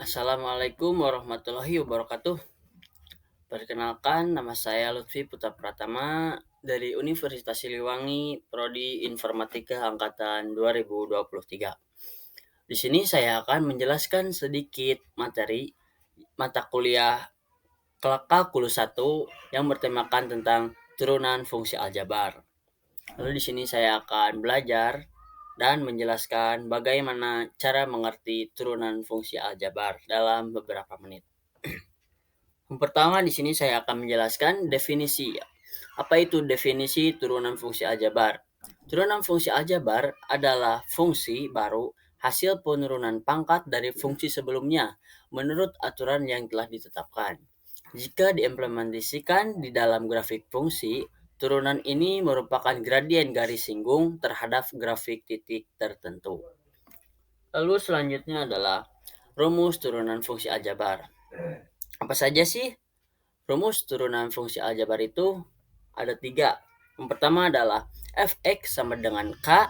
Assalamualaikum warahmatullahi wabarakatuh. Perkenalkan, nama saya Lutfi Putra Pratama dari Universitas Siliwangi, Prodi Informatika Angkatan 2023. Di sini saya akan menjelaskan sedikit materi mata kuliah Kalkulus 1 yang bertemakan tentang turunan fungsi aljabar. Lalu di sini saya akan belajar dan menjelaskan bagaimana cara mengerti turunan fungsi aljabar dalam beberapa menit. Yang pertama di sini saya akan menjelaskan definisi. Apa itu definisi turunan fungsi aljabar? Turunan fungsi aljabar adalah fungsi baru hasil penurunan pangkat dari fungsi sebelumnya menurut aturan yang telah ditetapkan. Jika diimplementasikan di dalam grafik fungsi, turunan ini merupakan gradien garis singgung terhadap grafik titik tertentu. Lalu selanjutnya adalah rumus turunan fungsi aljabar. Apa saja sih rumus turunan fungsi aljabar itu? Ada tiga. Yang pertama adalah fx sama dengan k,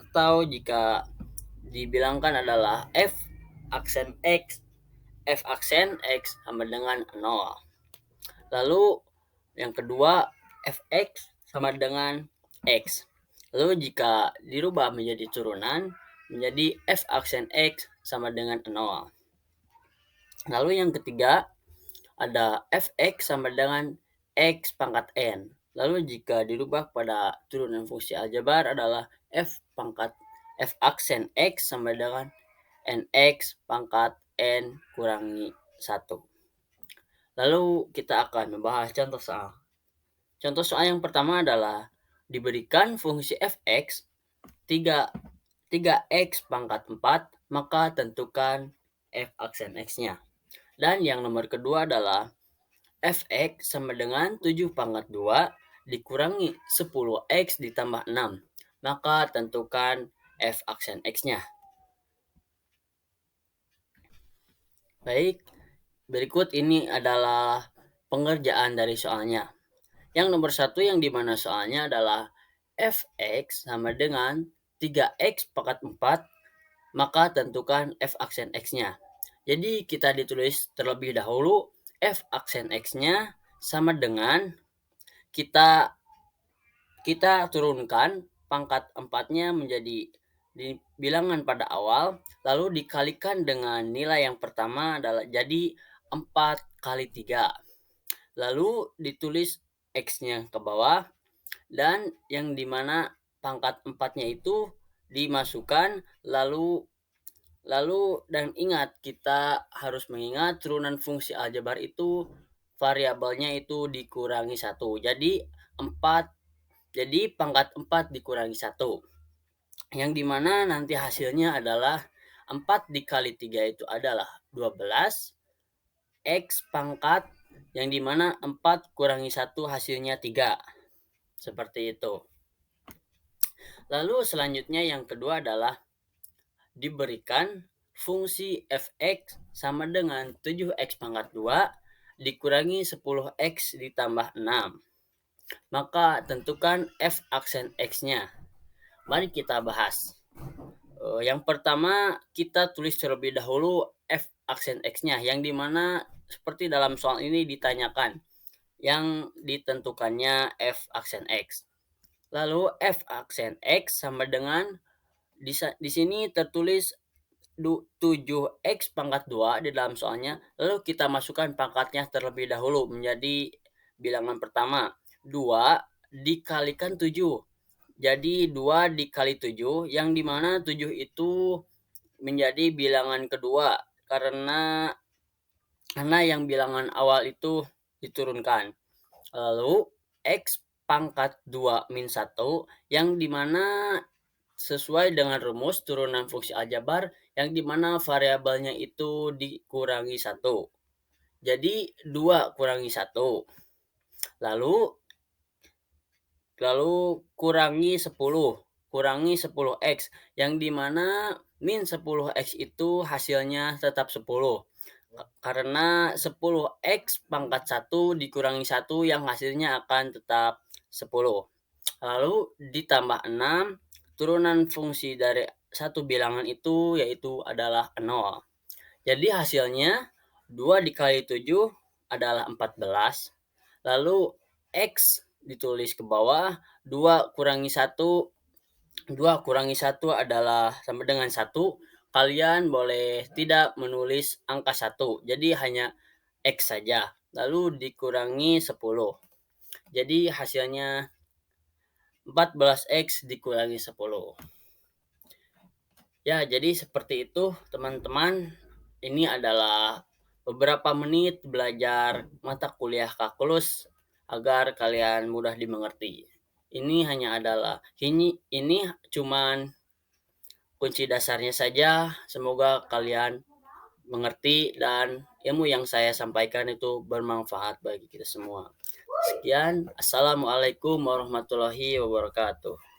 atau jika dibilangkan adalah f aksen x, f aksen x sama dengan 0. Lalu yang kedua fx sama dengan x. Lalu jika dirubah menjadi turunan menjadi f aksen x sama dengan 0. Lalu yang ketiga ada fx sama dengan x pangkat n. Lalu jika dirubah pada turunan fungsi aljabar adalah f aksen x sama dengan nx pangkat n kurangi 1. Lalu kita akan membahas contoh soal. Contoh soal yang pertama adalah diberikan fungsi fx 3x pangkat 4, maka tentukan f aksen x-nya. Dan yang nomor kedua adalah fx sama dengan 7 pangkat 2 dikurangi 10x ditambah 6. Maka tentukan f aksen x-nya. Baik, berikut ini adalah pengerjaan dari soalnya. Yang nomor 1 yang dimana soalnya adalah fx sama dengan 3x pangkat 4, maka tentukan f aksen x-nya. Jadi kita ditulis terlebih dahulu f aksen x-nya sama dengan kita turunkan pangkat 4-nya menjadi di bilangan pada awal, lalu dikalikan dengan nilai yang pertama adalah jadi 4 kali 3. Lalu ditulis x-nya ke bawah, dan yang dimana pangkat 4-nya itu dimasukkan, lalu dan ingat, kita harus mengingat turunan fungsi aljabar itu variabelnya itu dikurangi 1. Jadi 4, jadi pangkat 4 dikurangi 1. Yang dimana nanti hasilnya adalah 4 dikali 3 itu adalah 12 x pangkat, yang dimana 4 kurangi 1 hasilnya 3. Seperti itu. Lalu selanjutnya yang kedua adalah diberikan fungsi fx sama dengan 7x pangkat 2 dikurangi 10x ditambah 6. Maka tentukan f aksen x-nya. Mari kita bahas. Yang pertama kita tulis terlebih dahulu f aksen x-nya, yang dimana seperti dalam soal ini ditanyakan yang ditentukannya f aksen x. Lalu f aksen x sama dengan di sini tertulis 7x pangkat 2 di dalam soalnya, lalu kita masukkan pangkatnya terlebih dahulu menjadi bilangan pertama, 2 dikalikan 7. Jadi 2 dikali 7, yang dimana 7 itu menjadi bilangan kedua karena yang bilangan awal itu diturunkan. Lalu x pangkat 2 min 1, yang dimana sesuai dengan rumus turunan fungsi aljabar, yang dimana variabelnya itu dikurangi 1. Jadi 2 kurangi 1. Lalu kurangi 10. Kurangi 10x, yang dimana min 10x itu hasilnya tetap 10. Karena 10x pangkat 1 dikurangi 1 yang hasilnya akan tetap 10. Lalu ditambah 6, turunan fungsi dari satu bilangan itu yaitu adalah 0. Jadi hasilnya 2 dikali 7 adalah 14. Lalu X ditulis ke bawah, 2 kurangi 1 adalah sama dengan 1. Kalian boleh tidak menulis angka 1, jadi hanya X saja. Lalu dikurangi 10. Jadi hasilnya 14X dikurangi 10. Ya, jadi seperti itu teman-teman. Ini adalah beberapa menit belajar mata kuliah kalkulus agar kalian mudah dimengerti. Ini cuman kunci dasarnya saja. Semoga kalian mengerti dan ilmu yang saya sampaikan itu bermanfaat bagi kita semua. Sekian, assalamualaikum warahmatullahi wabarakatuh.